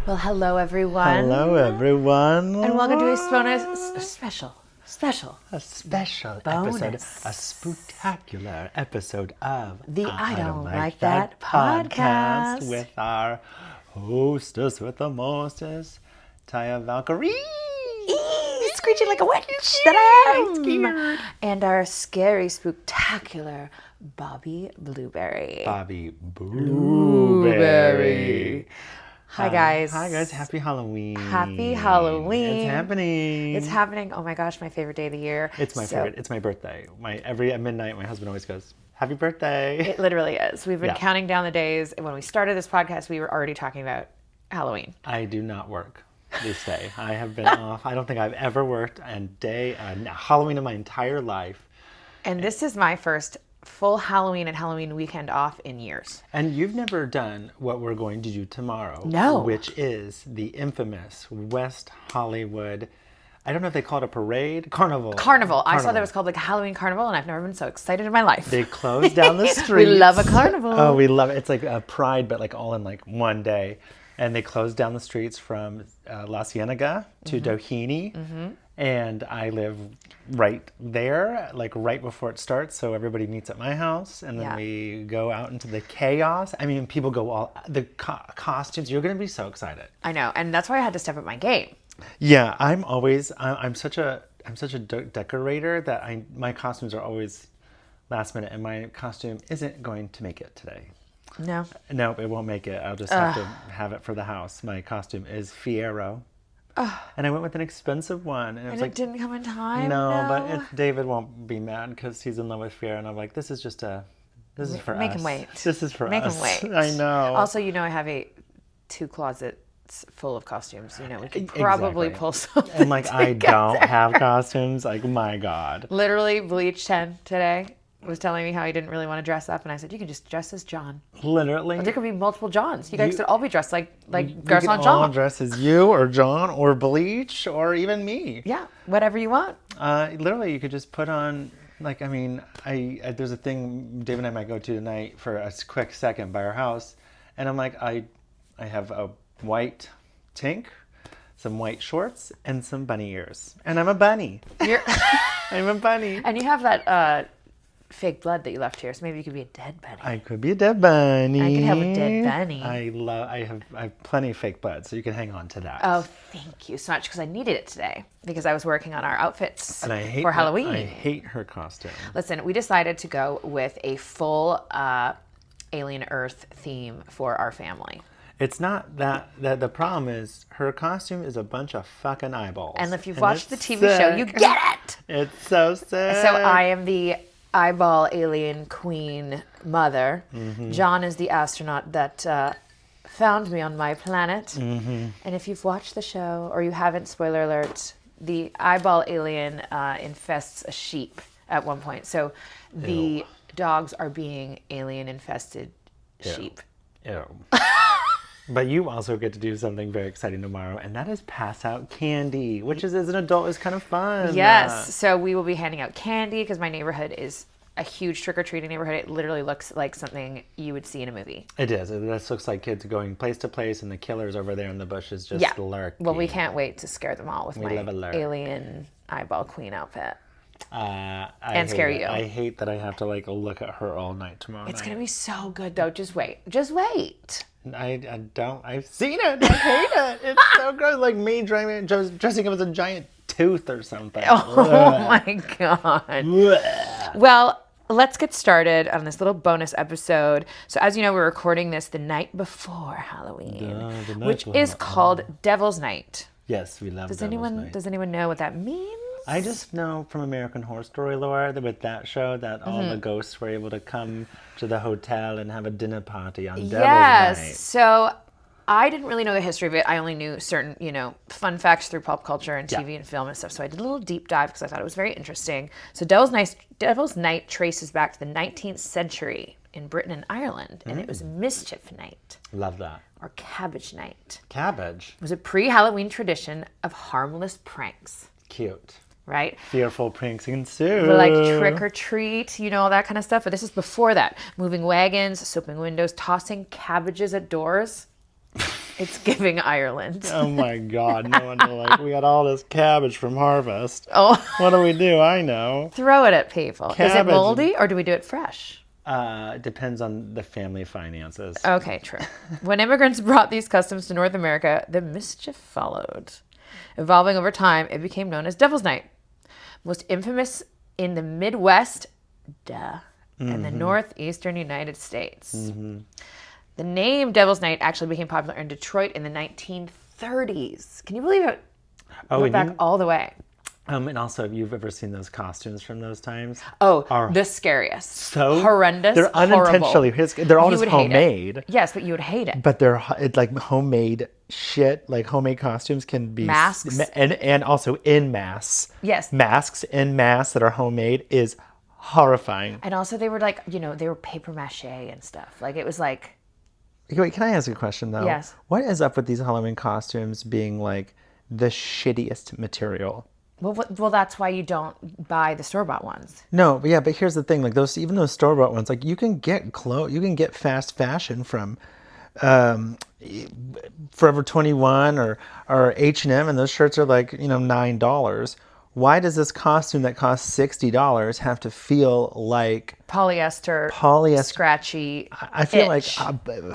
Well, hello everyone. Hello everyone. And welcome to a special episode, bonus. a spooktacular episode of the I Don't Like That podcast with our hostess with the mostest, Taya Valkyrie. Screeching like a witch that I am. And our scary spooktacular Bobby Blueberry. Bobby Blueberry. Hi guys. Hi guys. Happy Halloween. Happy Halloween. It's happening. It's happening. Oh my gosh, my favorite day of the year. It's my favorite. It's my birthday. Every at midnight, my husband always goes, "Happy birthday." It literally is. We've been counting down the days. And when we started this podcast, we were already talking about Halloween. I do not work this day. I have been off. I don't think I've ever worked Halloween in my entire life. And this is my first full Halloween and Halloween weekend off in years. And you've never done what we're going to do tomorrow. No. Which is the infamous West Hollywood, I don't know if they call it a parade, carnival. I saw that it was called like a Halloween carnival, and I've never been so excited in my life. They close down the streets. We love a carnival. Oh, we love it. It's like a pride, but like all in like one day. And they close down the streets from La Cienega to Doheny. Mm-hmm. And I live right there, like right before it starts. So everybody meets at my house, and then we go out into the chaos. I mean, people go all the costumes. You're going to be so excited. I know, and that's why I had to step up my game. Yeah, I'm such a decorator that my costumes are always last minute, and my costume isn't going to make it today. No, it won't make it. I'll just have to have it for the house. My costume is Fiero. And I went with an expensive one. And it didn't come in time? No, but David won't be mad because he's in love with Fiero. And I'm like, this is for us. Make him wait. This is for us. Make him wait. I know. Also, I have 2 closets full of costumes. We could probably pull something And like, together. I don't have costumes. Like, my God. Literally, Bleach 10 today was telling me how he didn't really want to dress up, and I said, you can just dress as John. Literally. But there could be multiple Johns. You guys could all be dressed like Garcon John. John. Dress as you or John or Bleach or even me. Yeah, whatever you want. Literally, you could just put on, like, there's a thing Dave and I might go to tonight for a quick second by our house, and I'm like, I have a white tank, some white shorts, and some bunny ears, and I'm a bunny. I'm a bunny. And you have that fake blood that you left here, so maybe you could be a dead bunny. I could be a dead bunny. I could have a dead bunny. I have plenty of fake blood, so you can hang on to that. Oh, thank you so much, because I needed it today, because I was working on our outfits for Halloween. I hate her costume. Listen, we decided to go with a full Alien Earth theme for our family. It's not that the problem is her costume is a bunch of fucking eyeballs. And if you've watched the TV show, you get it. It's so sick. So I am the eyeball alien queen mother. Mm-hmm. John is the astronaut that found me on my planet. Mm-hmm. And if you've watched the show or you haven't, spoiler alert, the eyeball alien infests a sheep at one point. So the dogs are being alien infested sheep. Ew. But you also get to do something very exciting tomorrow, and that is pass out candy, which is, as an adult, is kind of fun. Yes. So we will be handing out candy because my neighborhood is a huge trick-or-treating neighborhood. It literally looks like something you would see in a movie. It is. This looks like kids going place to place, and the killer's over there in the bushes just lurking. Well, we can't wait to scare them all with my alien eyeball queen outfit. And scare you. I hate that I have to look at her all night tomorrow night. It's going to be so good, though. Just wait. Just wait. I don't. I've seen it. I hate it. It's so gross. Like me dressing up as a giant tooth or something. Oh, my God. Well, let's get started on this little bonus episode. So as you know, we're recording this the night before Halloween, which is called Devil's Night. Yes, we love Devil's Night. Does anyone know what that means? I just know from American Horror Story lore that with that show that all the ghosts were able to come to the hotel and have a dinner party on Devil's Night. Yes. So I didn't really know the history of it. I only knew certain, fun facts through pop culture and TV and film and stuff. So I did a little deep dive because I thought it was very interesting. So Devil's Night traces back to the 19th century in Britain and Ireland, and it was Mischief Night. Love that. Or Cabbage Night. Cabbage? It was a pre-Halloween tradition of harmless pranks. Cute. Right? Fearful pranks ensue. Like trick or treat, all that kind of stuff. But this is before that. Moving wagons, soaping windows, tossing cabbages at doors. It's giving Ireland. Oh my God. No wonder, like, we got all this cabbage from harvest. Oh. What do we do? I know. Throw it at people. Is it Cabbage. moldy or do we do it fresh? It depends on the family finances. Okay, true. When immigrants brought these customs to North America, the mischief followed. Evolving over time, it became known as Devil's Night. Most infamous in the Midwest, and the northeastern United States. The name Devil's Night actually became popular in Detroit in the 1930s. Can you believe it? Went back all the way. And also, if you've ever seen those costumes from those times. Oh, the scariest. So horrendous. They're unintentionally. They're all You just would hate homemade. it. Yes, but you would hate it. But it's like homemade shit. Like homemade costumes can be masks and also in mass. Yes, masks in mass that are homemade is horrifying. And also, they were like, they were paper mache and stuff. Like it was like. Wait, can I ask a question though? Yes. What is up with these Halloween costumes being like the shittiest material? Well, that's why you don't buy the store-bought ones. No, but here's the thing: like even those store-bought ones, like you can get you can get fast fashion from Forever 21 or H&M, and those shirts are like $9. Why does this costume that costs $60 have to feel like polyester, scratchy? I feel like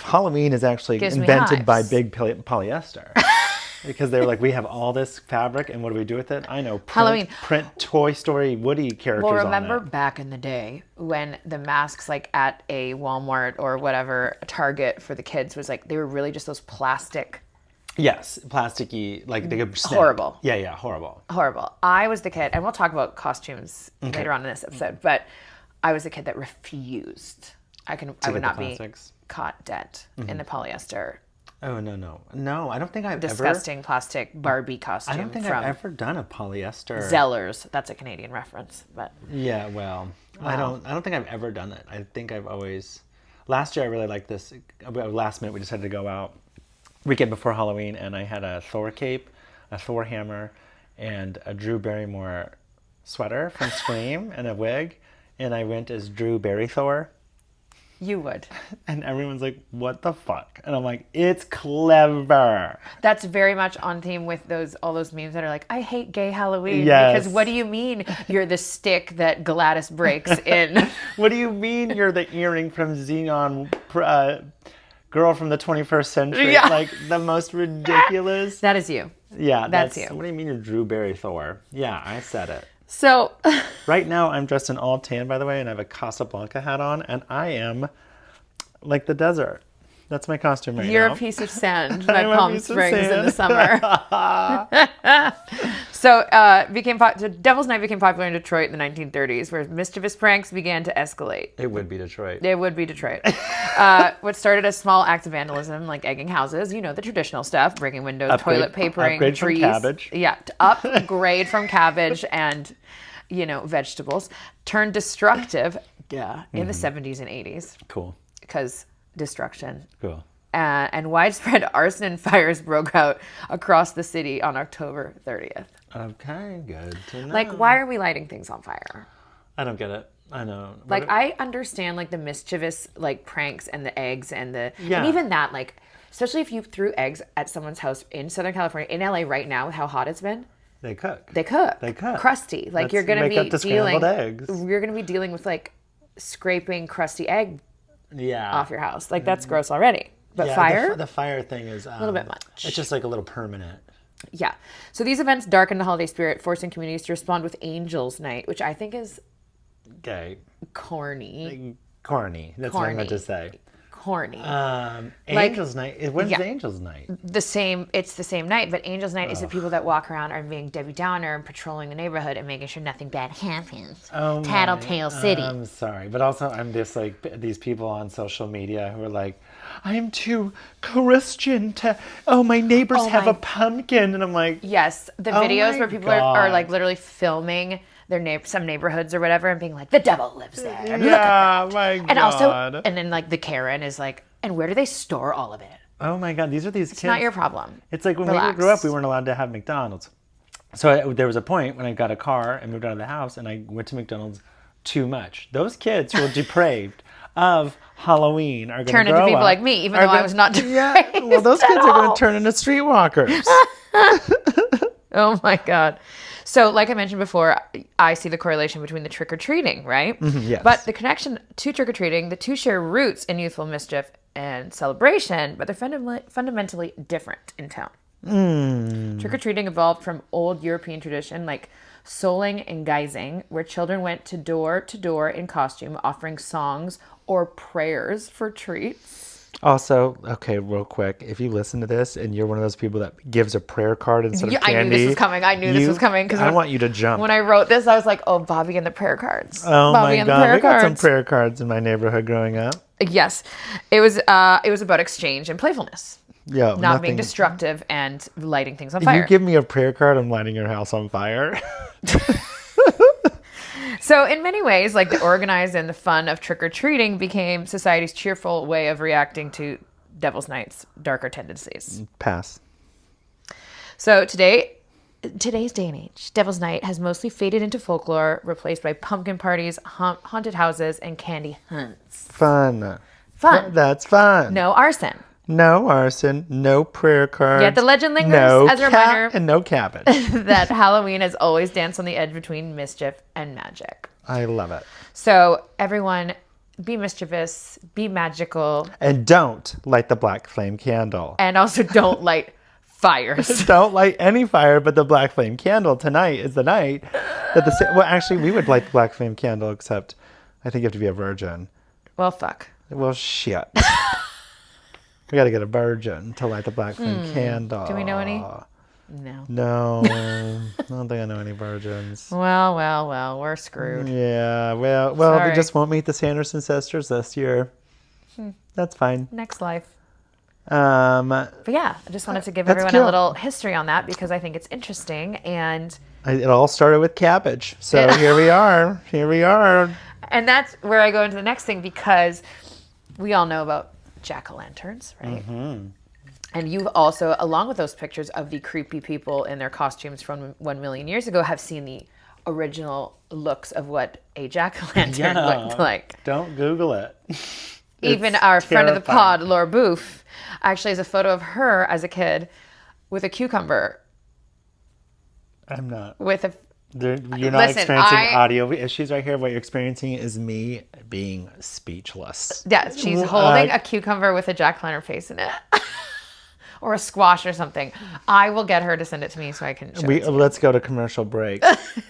Halloween is actually invented by big polyester. Because they were like, we have all this fabric, and what do we do with it? I know, print Toy Story Woody characters on it. Well, remember back in the day when the masks, like at a Walmart or whatever, a Target for the kids was like, they were really just those plastic. Yes, plasticky, like they could snap. Horrible. Yeah, horrible. Horrible. I was the kid, and we'll talk about costumes later on in this episode, but I was the kid that refused. I would not be caught dead in the polyester. Oh, no. I don't think I've disgusting plastic Barbie costume. I don't think I've ever done a polyester. Zellers. That's a Canadian reference, but. Yeah, well, wow. I don't think I've ever done it. I think I've always. Last year I really liked this. Last minute we decided to go out weekend before Halloween, and I had a Thor cape, a Thor hammer, and a Drew Barrymore sweater from Scream and a wig, and I went as Drew Barry Thor. You would. And everyone's like, what the fuck? And I'm like, it's clever. That's very much on theme with all those memes that are like, I hate gay Halloween. Yes. Because what do you mean you're the stick that Gladys breaks in? What do you mean you're the earring from Xenon, girl from the 21st century? Yeah. Like the most ridiculous. That is you. Yeah. That's you. What do you mean you're Drew Barry Thor? Yeah, I said it. So right now I'm dressed in all tan, by the way, and I have a Casablanca hat on, and I am like the desert. That's my costume right now. You're a piece of sand by Palm Springs in the summer. So Devil's Night became popular in Detroit in the 1930s, where mischievous pranks began to escalate. It would be Detroit. What started as small acts of vandalism, like egging houses, the traditional stuff, breaking windows, toilet papering, upgrade trees. From cabbage. Yeah, upgrade from cabbage and, vegetables, turned destructive in the 70s and 80s. Cool. Because destruction. Cool. And widespread arson and fires broke out across the city on October 30th. Okay, good to know. Like, why are we lighting things on fire? I don't get it. I know. Like, I understand, like, the mischievous, like, pranks and the eggs and the... Yeah. And even that, like, especially if you threw eggs at someone's house in Southern California, in LA right now with how hot it's been. They cook. Crusty. Like, you're going to be scrambled eggs. You're going to be dealing with, like, scraping crusty egg off your house. Like, that's gross already. But fire? The fire thing is... a little bit much. It's just like a little permanent. Yeah. So these events darkened the holiday spirit, forcing communities to respond with Angels Night, which I think is... Gay. Corny. That's what I meant to say. Corny. Angels Night. When's Angels Night? It's the same night, but Angels Night is the people that walk around and being Debbie Downer and patrolling the neighborhood and making sure nothing bad happens. Tattletale City. I'm sorry, but also I'm just like these people on social media who are like, I am too Christian to. My neighbors have a pumpkin, and I'm like, yes, the videos where people are like literally filming some neighborhoods or whatever and being like, the devil lives there. Yeah, my God. And also, and then like the Karen is like, and where do they store all of it? Oh my God, these are these kids. It's not your problem. It's like when we grew up, we weren't allowed to have McDonald's. So there was a point when I got a car and moved out of the house and I went to McDonald's too much. Those kids who are depraved, of Halloween are going to Turn into people like me, even though I was not Yeah, well, those kids are going to turn into streetwalkers. Oh my God. So like I mentioned before, I see the correlation between the trick-or-treating, right? Yes. But the connection to trick-or-treating, the two share roots in youthful mischief and celebration, but they're fundamentally different in tone. Trick-or-treating evolved from old European tradition like souling and guising, where children went to door in costume, offering songs or prayers for treats. Also, okay, real quick, if you listen to this and you're one of those people that gives a prayer card instead of candy. I knew this was coming. This was coming. I want you to jump. When I wrote this, I was like, oh, Bobby and the prayer cards. Oh Bobby my God, we got some prayer cards in my neighborhood growing up. Yes. It was about exchange and playfulness. Yeah, not being destructive and lighting things on fire. You give me a prayer card, I'm lighting your house on fire. So in many ways, like the organized and the fun of trick-or-treating became society's cheerful way of reacting to Devil's Night's darker tendencies. Pass. So today's day and age, Devil's Night has mostly faded into folklore, replaced by pumpkin parties, haunted houses, and candy hunts. Fun. That's fun. No arson. No arson, no prayer cards. Yet the legend lingers as a reminder and no cabbage. that Halloween has always danced on the edge between mischief and magic. I love it. So everyone, be mischievous, be magical. And don't light the black flame candle. And also don't light fires. Don't light any fire but the black flame candle. Tonight is the night that well, actually, we would light the black flame candle, except I think you have to be a virgin. Well, fuck. Well, shit. We got to get a virgin to light the black flame candle. Do we know any? No. I don't think I know any virgins. Well, we're screwed. Yeah, well, we just won't meet the Sanderson sisters this year. That's fine. Next life. But yeah, I just wanted to give everyone a little history on that because I think it's interesting. And it all started with cabbage. So here we are. And that's where I go into the next thing because we all know about jack-o'-lanterns, right? Mm-hmm. And you've also, along with those pictures of the creepy people in their costumes from 1 million years ago, have seen the original looks of what a jack-o'-lantern looked like. Don't Google it. Even our friend of the pod, Laura Booth, actually has a photo of her as a kid with a cucumber. I'm not. You're not experiencing audio issues right here. What you're experiencing is me being speechless. Yes, she's holding a cucumber with a jack-o'-lantern face in it. Or a squash or something. I will get her to send it to me so I can show it to you. Let's go to commercial break.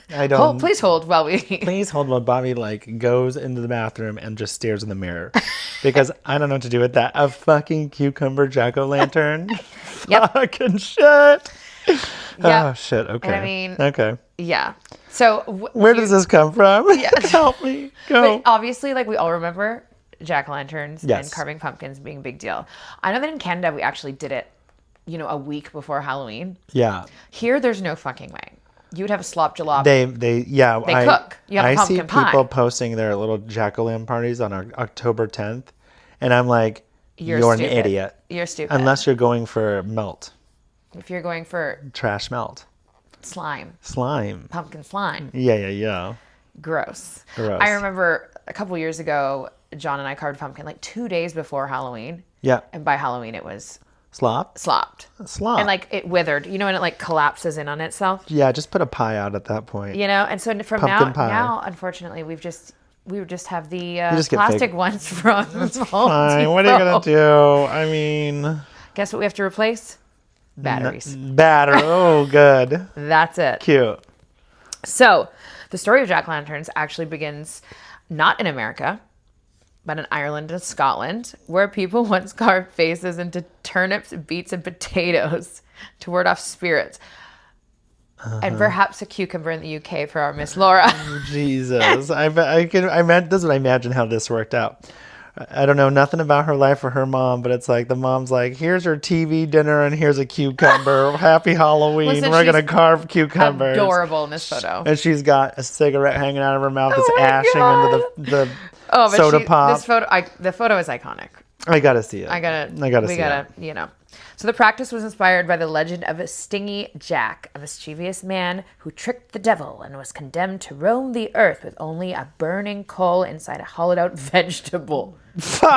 Please hold while Please hold while Bobby goes into the bathroom and just stares in the mirror. Because I don't know what to do with that. A fucking cucumber jack-o'-lantern? Yep. Fucking shit. Yep. Oh, shit. Okay. And I mean... Okay. Yeah. So... Where does this come from? Yeah. Help me. Go. But obviously, we all remember jack-o'-lanterns and carving pumpkins being a big deal. I know that in Canada, we actually did it, a week before Halloween. Yeah. Here, there's no fucking way. You would have a slop jalop. They cook. You have a pumpkin pie. I see people posting their little jack-o'-lantern parties on October 10th, and I'm like, you're an idiot. You're stupid. Unless you're going for melt. If you're going for... trash melt. Slime. Pumpkin slime. Yeah. Gross. I remember a couple years ago, John and I carved pumpkin 2 days before Halloween. Yeah. And by Halloween, it was... Slopped. And it withered, and it collapses in on itself. Yeah, just put a pie out at that point. And so from now, unfortunately, we would just have the plastic ones from Home Depot. What are you going to do? I mean... Guess what we have to replace? Batteries. Oh, good. That's it. Cute. So, the story of jack-o'-lanterns actually begins not in America, but in Ireland and Scotland, where people once carved faces into turnips, beets, and potatoes to ward off spirits. And perhaps a cucumber in the UK for our Miss Laura. Oh, Jesus. This is what I imagine how this worked out. I don't know nothing about her life or her mom, but it's the mom's here's her TV dinner and here's a cucumber. Happy Halloween. Listen, we're going to carve cucumbers. Adorable in this photo. And she's got a cigarette hanging out of her mouth that's ashing into the soda pop. The photo is iconic. I got to see it. We gotta, So the practice was inspired by the legend of Stingy Jack, a mischievous man who tricked the devil and was condemned to roam the earth with only a burning coal inside a hollowed-out vegetable. Fuck!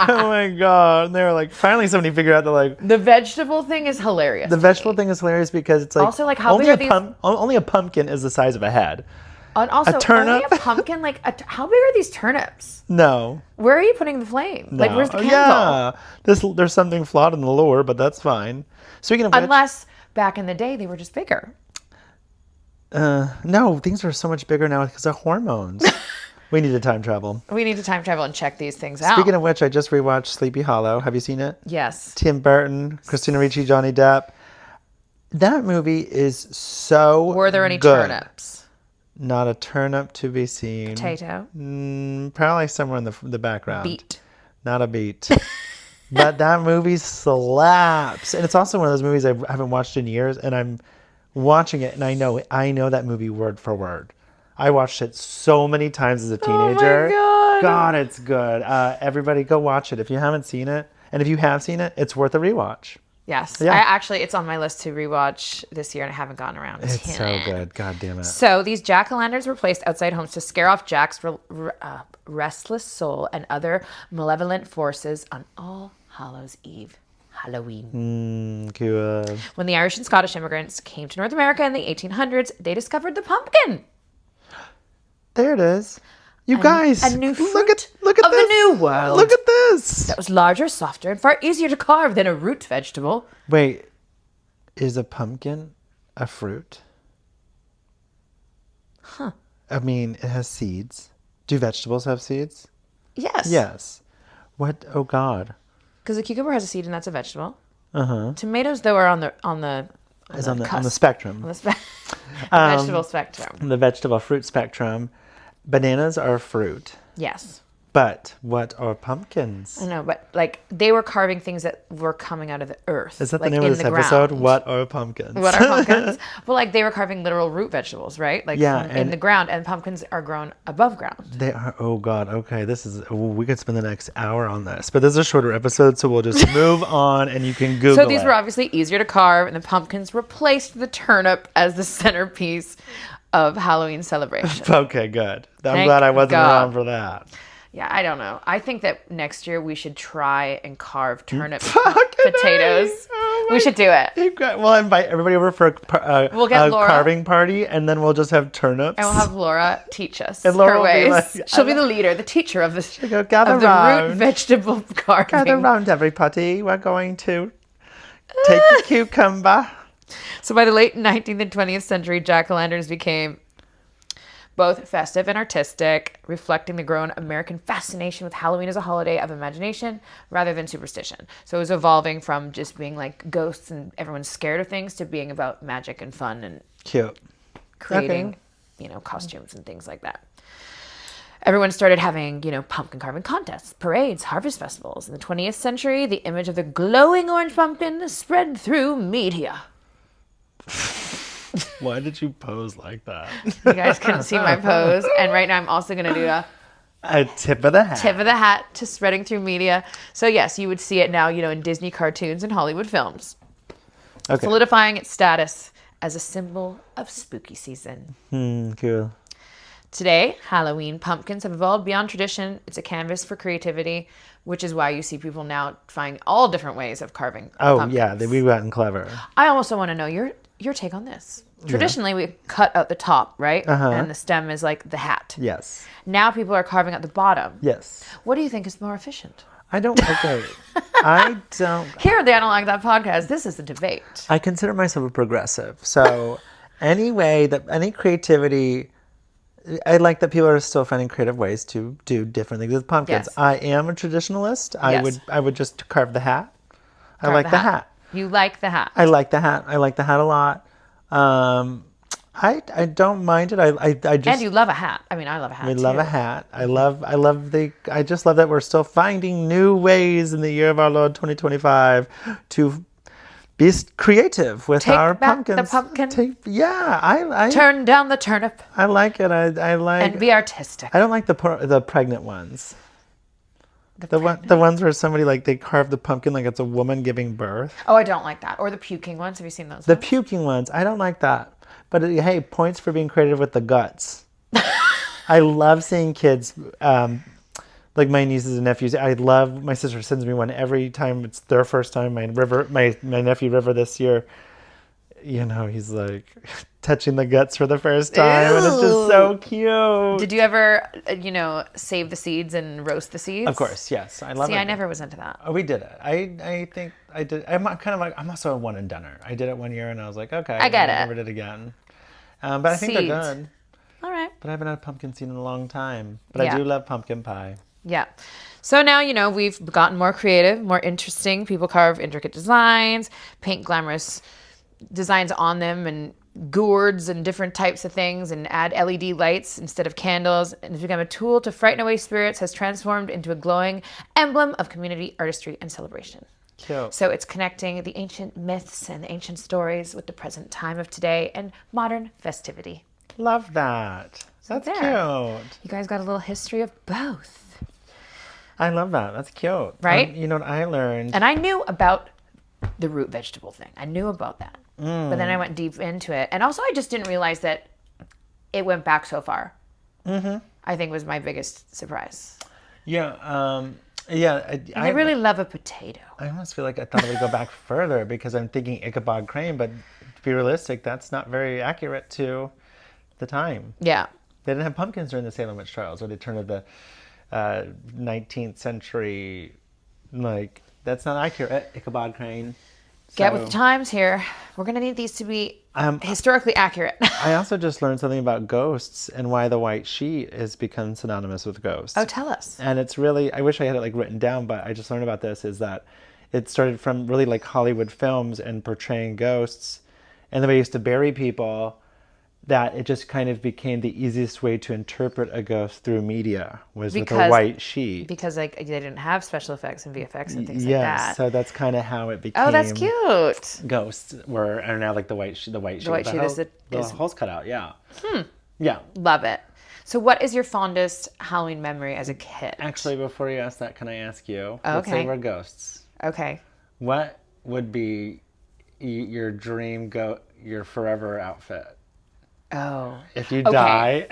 Oh my god! And they were like, finally, somebody figured out the vegetable thing is hilarious. The vegetable thing is hilarious because it's like also like how big are these? Only a pumpkin is the size of a head. And also, a turnip? only a pumpkin. How big are these turnips? No. Where are you putting the flame? No. Where's the candle? Yeah, there's something flawed in the lore, but that's fine. Speaking of which, unless back in the day they were just bigger. No, things are so much bigger now because of hormones. We need to time travel. We need to time travel and check these things out. Speaking of which, I just rewatched Sleepy Hollow. Have you seen it? Yes. Tim Burton, Christina Ricci, Johnny Depp. That movie is so Were there any good. turnips? Not a turnip to be seen. Potato? Probably somewhere in the background. Beet. Not a beet. But that movie slaps. And it's also one of those movies I haven't watched in years, and I'm watching it, and I know that movie word for word. I watched it so many times as a teenager. Oh my God. God, it's good. Everybody go watch it if you haven't seen it. And if you have seen it, it's worth a rewatch. Yes. Yeah. It's on my list to rewatch this year, and I haven't gotten around to it. It's so good. God damn it. So these jack-o'-lanterns were placed outside homes to scare off Jack's restless soul and other malevolent forces on All Hallows Eve, Halloween. Cool. When the Irish and Scottish immigrants came to North America in the 1800s, they discovered the pumpkin. There it is. You guys, a new look at fruit this. of the new world. Look at this. That was larger, softer, and far easier to carve than a root vegetable. Wait, is a pumpkin a fruit? Huh. I mean, it has seeds. Do vegetables have seeds? Yes. Yes. What? Oh God. Because the cucumber has a seed, and that's a vegetable. Uh-huh. Tomatoes, though, are on the On the cusp. spectrum. On the vegetable spectrum. The vegetable fruit spectrum. Bananas are fruit. Yes. But what are pumpkins? I know, but they were carving things that were coming out of the earth. Is that the name of this episode? Ground. What are pumpkins? What are pumpkins? Well, they were carving literal root vegetables, right? In the ground, and pumpkins are grown above ground. They are. Oh God. Okay, we could spend the next hour on this, but this is a shorter episode, so we'll just move on, and you can Google. So these were obviously easier to carve, and the pumpkins replaced the turnip as the centerpiece of Halloween celebration. Okay, good. I'm Thank glad I wasn't God. around for that. Yeah, I don't know. I think that next year we should try and carve turnip potatoes. We should do it. We'll invite everybody over for a We'll get Laura. carving party, and then we'll just have turnips. And we'll have Laura teach us And Laura her will be ways. like, She'll be the leader, the teacher of this go, gather of the round. root vegetable carving. Gather round, everybody. We're going to take the cucumber. So by the late 19th and 20th century, jack-o'-lanterns became both festive and artistic, reflecting the growing American fascination with Halloween as a holiday of imagination rather than superstition. So it was evolving from just being like ghosts and everyone's scared of things to being about magic and fun and Cute. creating, costumes and things like that. Everyone started having, pumpkin carving contests, parades, harvest festivals. In the 20th century, the image of the glowing orange pumpkin spread through media. Why did you pose like that? You guys couldn't see my pose. And right now I'm also going to do a tip of the hat. Tip of the hat to spreading through media. So yes, you would see it now, in Disney cartoons and Hollywood films. Okay. Solidifying its status as a symbol of spooky season. Cool. Today, Halloween pumpkins have evolved beyond tradition. It's a canvas for creativity, which is why you see people now find all different ways of carving pumpkins. Yeah, we've gotten clever. I also want to know your take on this. Traditionally, we cut out the top, right? Uh-huh. And the stem is like the hat. Yes. Now people are carving out the bottom. Yes. What do you think is more efficient? I don't. Here at the I Don't Like That podcast, this is the debate. I consider myself a progressive. So any creativity, I like that people are still finding creative ways to do different things with pumpkins. Yes. I am a traditionalist. Yes. I would just carve the hat. I Carve like the hat. You like the hat. I like the hat. I like the hat a lot. I don't mind it. I just. And you love a hat. I mean, I love a hat. We love a hat. I just love that we're still finding new ways in the year of our Lord 2025 to be creative with our back the pumpkins. pumpkin. I Turn down the turnip. I like it. I like. And be artistic. I don't like the pregnant ones. The ones where somebody like they carve the pumpkin like it's a woman giving birth. Oh, I don't like that. Or the puking ones. Have you seen those? The ones? puking ones, I don't like that. But hey, points for being creative with the guts. I love seeing kids, like my nieces and nephews. I love, my sister sends me one every time it's their first time. My nephew River this year, he's like touching the guts for the first time. Ew. And it's just so cute. Did you ever, save the seeds and roast the seeds? Of course, yes. I love it. See, I never was into that. Oh, we did it. I think I did. I'm kind of like, I'm also a one and doneer. I did it one year and I was like, okay. I get it. Never did it again. But I think Seeds. they're good. All right. But I haven't had a pumpkin seed in a long time. But I do love pumpkin pie. Yeah. So now, we've gotten more creative, more interesting. People carve intricate designs, paint glamorous designs on them and gourds and different types of things and add LED lights instead of candles. And it's become a tool to frighten away spirits, has transformed into a glowing emblem of community artistry and celebration. Cute. So it's connecting the ancient myths and the ancient stories with the present time of today and modern festivity. Love that. That's cute. You guys got a little history of both. I love that. That's cute. Right? You know what I learned? And I knew about the root vegetable thing. I knew about that. But then I went deep into it. And also I just didn't realize that it went back so far. Mm-hmm. I think was my biggest surprise. Yeah. I really love a potato. I almost feel like I thought it would go back further because I'm thinking Ichabod Crane, but to be realistic, that's not very accurate to the time. Yeah. They didn't have pumpkins during the Salem witch trials or the turn of the 19th century. Like, that's not accurate, Ichabod Crane. Get with the times here. We're going to need these to be historically accurate. I also just learned something about ghosts and why the white sheet has become synonymous with ghosts. Oh, tell us. And it's really, I wish I had it like written down, but I just learned about this, is that it started from really like Hollywood films and portraying ghosts. And the way they used to bury people, that it just kind of became the easiest way to interpret a ghost through media with a white sheet. Because they didn't have special effects and VFX and things like that. Yes, so that's kind of how it became. Oh, that's cute. Ghosts are now like the white sheet. The white sheet is the holes cut out. Yeah. Yeah. Love it. So what is your fondest Halloween memory as a kid? Actually, before you ask that, can I ask you? Okay. Let's say we're ghosts. Okay. What would be your dream your forever outfit? Oh. If you die,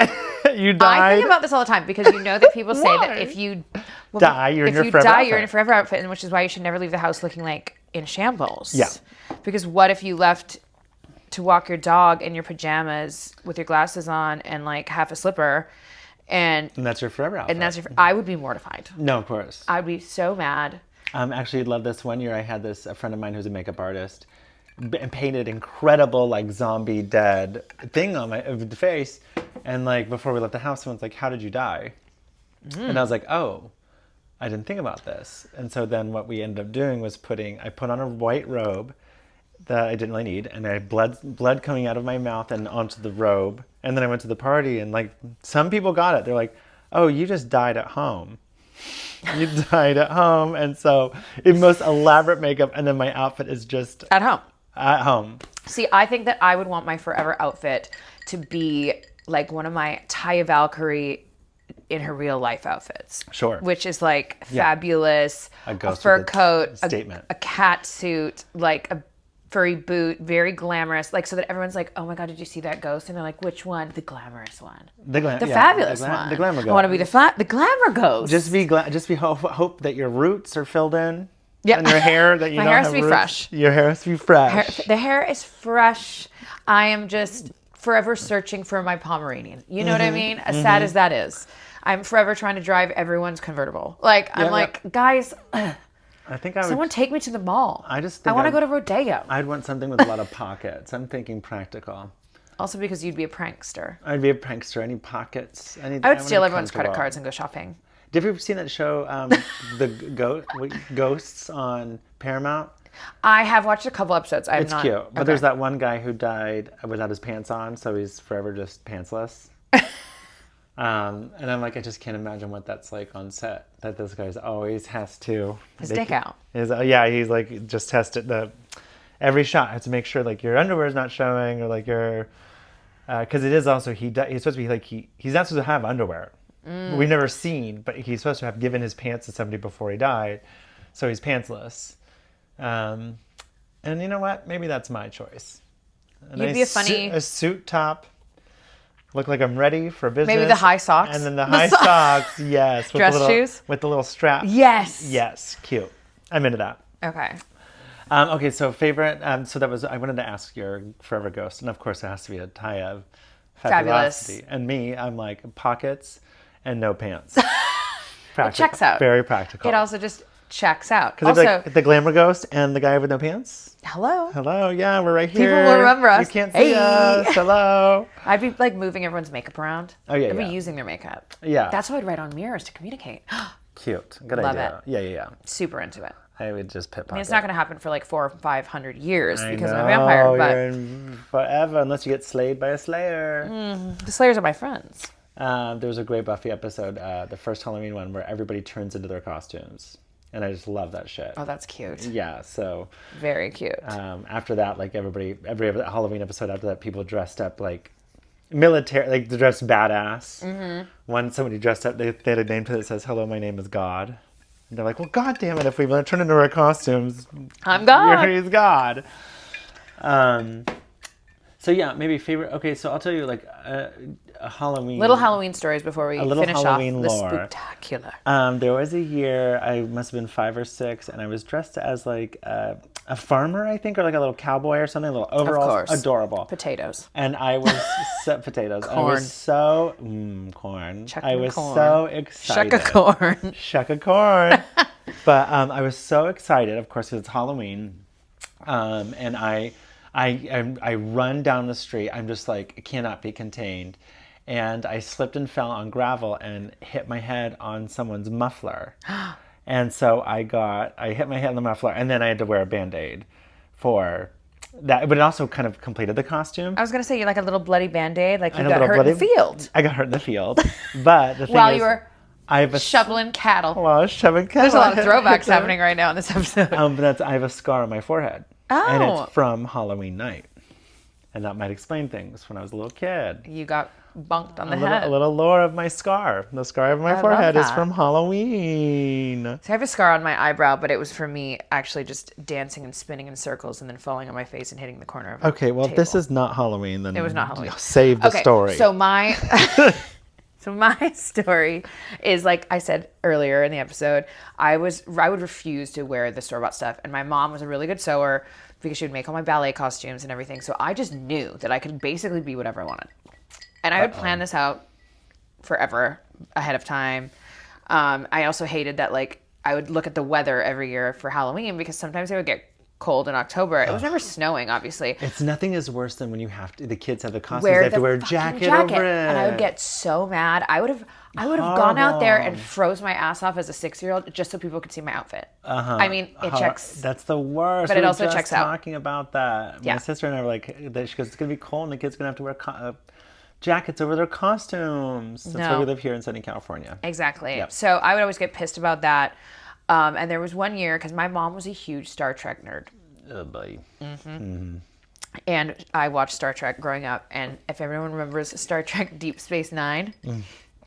you died. I think about this all the time because that people say that if you die, you're in your forever outfit. You're in a forever outfit, and which is why you should never leave the house looking like in shambles. Yeah. Because what if you left to walk your dog in your pajamas with your glasses on and like half a slipper, and that's your forever outfit. I would be mortified. No, of course. I'd be so mad. Actually, love this. One year I had a friend of mine who's a makeup artist and painted incredible like zombie dead thing on my face, and like before we left the house, someone's like, "How did you die?" And I was like, "Oh, I didn't think about this." And so then what we ended up doing was I put on a white robe that I didn't really need, and I had blood coming out of my mouth and onto the robe. And then I went to the party, and like some people got it. They're like, "Oh, you just died at home." You died at home. And so in most elaborate makeup, and then my outfit is just at home. At home. See, I think that I would want my forever outfit to be like one of my Taya Valkyrie in her real life outfits. Sure. Which is like fabulous. A fur coat, statement. A cat suit, like a furry boot, very glamorous, like so that everyone's like, "Oh my God, did you see that ghost?" And they're like, "Which one?" The glamorous one. The fabulous one. The glamour ghost. I want to be the glamour ghost. Just be hope that your roots are filled in. Yeah. And your hair that you My don't hair has have to be roots. fresh. Your hair has to be fresh. The hair is fresh. I am just forever searching for my Pomeranian. You know what I mean? As sad as that is. I'm forever trying to drive everyone's convertible. Like, I'm like, guys, I think someone take me to the mall. I want to go to Rodeo. I'd want something with a lot of pockets. I'm thinking practical. Also because you'd be a prankster. I'd be a prankster. I need pockets. I would steal everyone's credit cards and go shopping. Have you ever seen that show, The Ghosts on Paramount? I have watched a couple episodes. It's cute. But there's that one guy who died without his pants on, so he's forever just pantsless. And I'm like, I just can't imagine what that's like on set. That this guy always has to... His dick out. He's like, just test it. Every shot has to make sure like your underwear is not showing or like your... Because it is also, he's supposed to be like, he's not supposed to have underwear. we've never seen, but he's supposed to have given his pants to somebody before he died. So he's pantsless. And you know what? Maybe that's my choice. You'd be a funny... A suit top. Look like I'm ready for business. Maybe the high socks. And then the high socks, yes. With Dress shoes? With the little strap. Yes. Yes, cute. I'm into that. Okay. Okay, so favorite. So that was, I wanted to ask your forever ghost. And of course it has to be a Taya Fabulous. And me, I'm like pockets and no pants. It checks out. Very practical. It also just checks out. Because also, like the glamour ghost and the guy with no pants. Hello, yeah, we're right here. People will remember us. You can't see us. Hello. I'd be like moving everyone's makeup around. Oh yeah, I'd be using their makeup. Yeah. That's what I'd write on mirrors to communicate. Cute. Good Love idea. it. Yeah. Super into it. I would just pit pocket. I mean, it's not going to happen for like 400 or 500 years because I'm I'm a vampire. But you're in forever unless you get slayed by a slayer. The Slayers are my friends. There was a great Buffy episode, the first Halloween one, where everybody turns into their costumes. And I just love that shit. Oh, that's cute. Yeah, so... Very cute. After that, like every Halloween episode after that, people dressed up like military, like they dressed badass. Mm-hmm. One, somebody dressed up, they had a name to it that says, "Hello, my name is God." And they're like, well, God damn it, if we turn into our costumes... I'm God. He's God. So yeah, maybe favorite... Okay, so I'll tell you like... a Halloween... Little Halloween stories before we finish Halloween off lore. the Spooktacular. There was a year, I must have been 5 or 6, and I was dressed as like a farmer, I think, or like a little cowboy or something, a little overalls. Of course. Adorable. Potatoes. And I was... potatoes. Corn. I was so... corn. I was corn. so excited. Shucka corn. Shucka corn. But I was so excited, of course, because it's Halloween. And I run down the street. I'm just like, it cannot be contained. And I slipped and fell on gravel and hit my head on someone's muffler. And so I hit my head on the muffler, and then I had to wear a Band-Aid for that. But it also kind of completed the costume. I was going to say, you're like a little bloody Band-Aid, like you got hurt in the field. I got hurt in the field. But the thing While is, you were shoveling cattle. While I was shoveling cattle. There's a lot of throwbacks happening right now in this episode. But I have a scar on my forehead. Oh. And it's from Halloween night. And that might explain things when I was a little kid. You got bunked on the head. A little lore of my scar. The scar of my forehead is from Halloween. So I have a scar on my eyebrow, but it was from me actually just dancing and spinning in circles and then falling on my face and hitting the corner of Okay, well, table. if this is not Halloween, then... It was not Halloween. Save the story. So my... So my story is, like I said earlier in the episode, I would refuse to wear the store-bought stuff. And my mom was a really good sewer because she would make all my ballet costumes and everything. So I just knew that I could basically be whatever I wanted. And I would plan this out forever ahead of time. I also hated that, like, I would look at the weather every year for Halloween because sometimes it would get cold in October. It was never snowing, obviously. It's nothing is worse than when the kids have the costumes, they have to wear a jacket over it. And I would get so mad. I would have gone out there and froze my ass off as a 6-year-old just so people could see my outfit. I mean, it checks. That's the worst. But it also checks out. Talking about that. Yeah. My sister and I were like, she goes, it's going to be cold and the kids are going to have to wear jackets over their costumes. That's why we live here in Southern California. Exactly. Yep. So I would always get pissed about that. And there was one year, because my mom was a huge Star Trek nerd. Oh, boy. Mm-hmm. And I watched Star Trek growing up. And if everyone remembers Star Trek Deep Space Nine,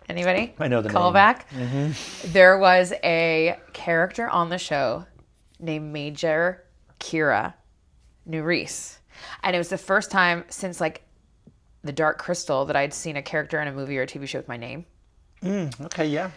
anybody? I know the Call name. back. Mm-hmm. There was a character on the show named Major Kira Nerys. And it was the first time since, like, The Dark Crystal that I'd seen a character in a movie or a TV show with my name. Okay, yeah.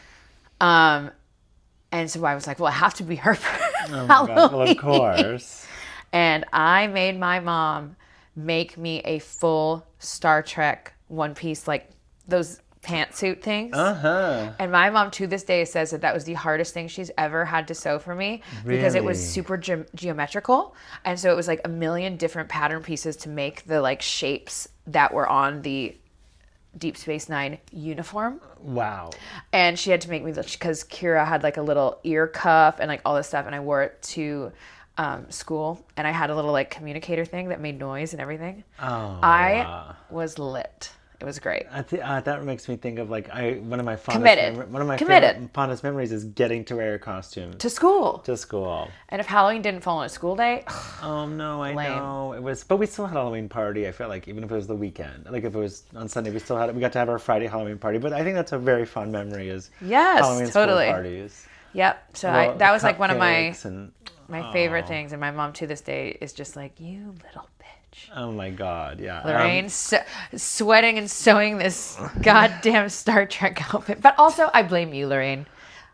And so I was like, well, I have to be her for Oh, my Halloween. God. Well, of course. And I made my mom make me a full Star Trek one-piece, like those pantsuit things. Uh-huh. And my mom to this day says that was the hardest thing she's ever had to sew for me because it was Really? super geometrical. And so it was like a million different pattern pieces to make the like shapes that were on the Deep Space Nine uniform. Wow. And she had to make me, because Kira had like a little ear cuff and like all this stuff, and I wore it to school, and I had a little like communicator thing that made noise and everything. Oh, I was lit. It was great. That makes me think of like one of my Committed. fondest memories is getting to wear your costume To school. to school. And if Halloween didn't fall on a school day, Oh no, I Lame. know it was, but we still had a Halloween party. I felt like even if it was the weekend, like if it was on Sunday, we got to have our Friday Halloween party. But I think that's a very fun memory is yes, Halloween totally. school parties. Yep. So Well, that was like one of my and, favorite things. And my mom to this day is just like, you little bitch. oh my God, yeah. Lorraine sweating and sewing this goddamn Star Trek outfit. But also, I blame you, Lorraine.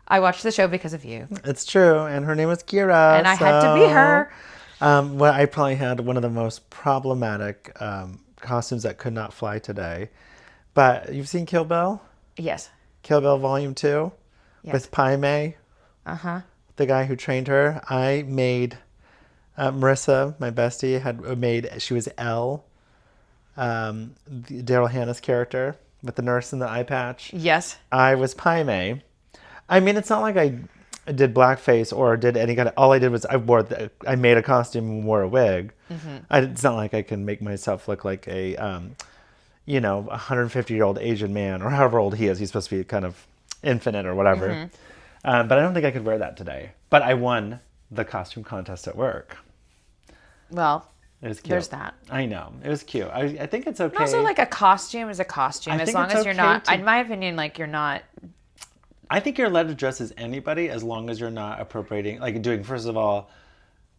I watched the show because of you. It's true, and her name was Kira. And I had to be her. Well, I probably had one of the most problematic costumes that could not fly today. But you've seen Kill Bill? Yes. Kill Bill Volume 2? Yes. With Pai Mei? Uh-huh. The guy who trained her. I made... Marissa, my bestie, she was Elle, Daryl Hannah's character with the nurse and the eye patch. Yes. I was Pai Mei. I mean, it's not like I did blackface or did any kind of... All I did was I made a costume and wore a wig. Mm-hmm. It's not like I can make myself look like a, 150-year-old Asian man or however old he is. He's supposed to be kind of infinite or whatever. Mm-hmm. But I don't think I could wear that today. But I won the costume contest at work. Well, it was cute. There's that. I know. It was cute. I think it's okay. And also, like, a costume is a costume. As long as you're not... In my opinion, like, you're not... I think you're allowed to dress as anybody as long as you're not appropriating... Like, doing, first of all,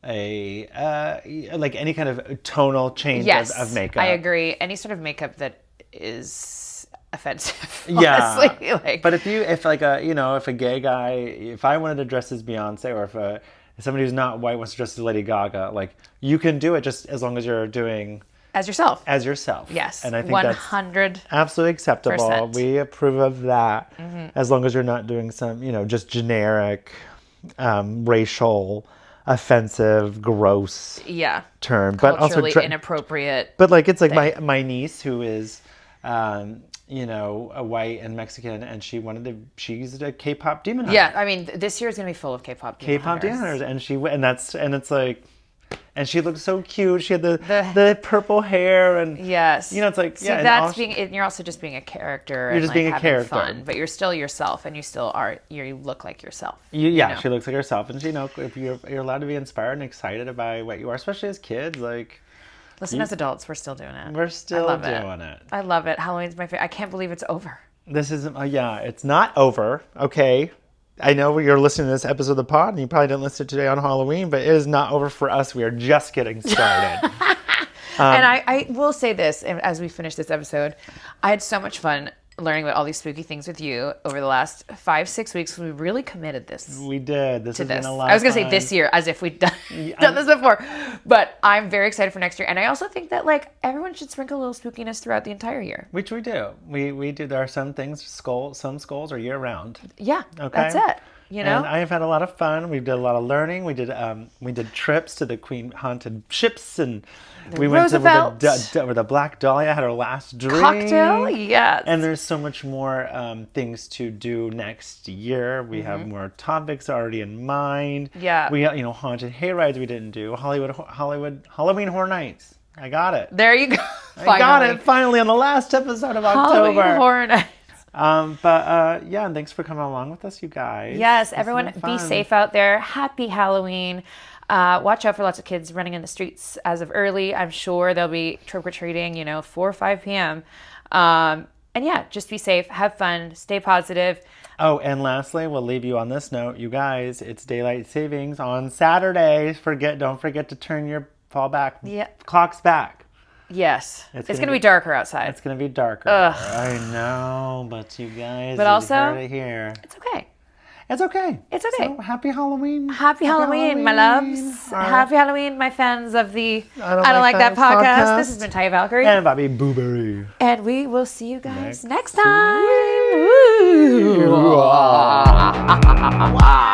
like, any kind of tonal change of makeup. I agree. Any sort of makeup that is offensive, yeah. honestly. Like, but if a gay guy... If I wanted to dress as Beyonce or if somebody who's not white wants to dress as Lady Gaga, like, you can do it just as long as you're doing... As yourself. Yes. And I think 100%. That's absolutely acceptable. We approve of that as long as you're not doing some, just generic, racial, offensive, gross term. Culturally but also inappropriate. But, like, it's like my niece who is... a white and Mexican, and she's a K-pop demon hunter. Yeah, I mean, this year is going to be full of K-pop demon hunters, and she looked so cute. She had the purple hair, and yes, it's like you're also just being a character. You're just being a character, fun, but you're still yourself, and you look like yourself. She looks like herself, and if you're allowed to be inspired and excited by what you are, especially as kids, like. Listen, as adults, we're still doing it. We're still doing it. I love it. Halloween's my favorite. I can't believe it's over. This isn't, it's not over, okay? I know you're listening to this episode of the pod, and you probably didn't listen today on Halloween, but it is not over for us. We are just getting started. And I will say this, as we finish this episode, I had so much fun learning about all these spooky things with you over the last 5-6 weeks. We really committed this. We did. This has been a lot. I was going to say this year, as if we'd done this before. But I'm very excited for next year. And I also think that, like, everyone should sprinkle a little spookiness throughout the entire year. Which we do. We do. There are some things, some skulls are year round. Yeah, okay? That's it. And I have had a lot of fun. We did a lot of learning. We did trips to the Queen haunted ships, and we went to where the Black Dahlia had her last drink. Cocktail, yes. And there's so much more things to do next year. We have more topics already in mind. Yeah. We got haunted hayrides we didn't do. Halloween Horror Nights. I got it. There you go. I got it finally on the last episode of October. Halloween Horror Nights. And thanks for coming along with us, you guys. Yes, everyone be safe out there. Happy Halloween. Watch out for lots of kids running in the streets as of early. I'm sure they'll be trick-or-treating, 4 or 5 p.m. And just be safe, have fun, stay positive. Oh, and lastly, we'll leave you on this note. You guys, it's daylight savings on Saturday. Don't forget to turn your clocks back. Yes. It's going to be darker outside. It's going to be darker. Ugh. I know, but you guys, heard it here. It's okay. It's okay. It's okay. So, happy Halloween. Happy Halloween, my loves. Happy Halloween, my fans of the I Don't Like That podcast. This has been Taya Valkyrie. And Bobby Booberry. And we will see you guys next time. Woo. Wow.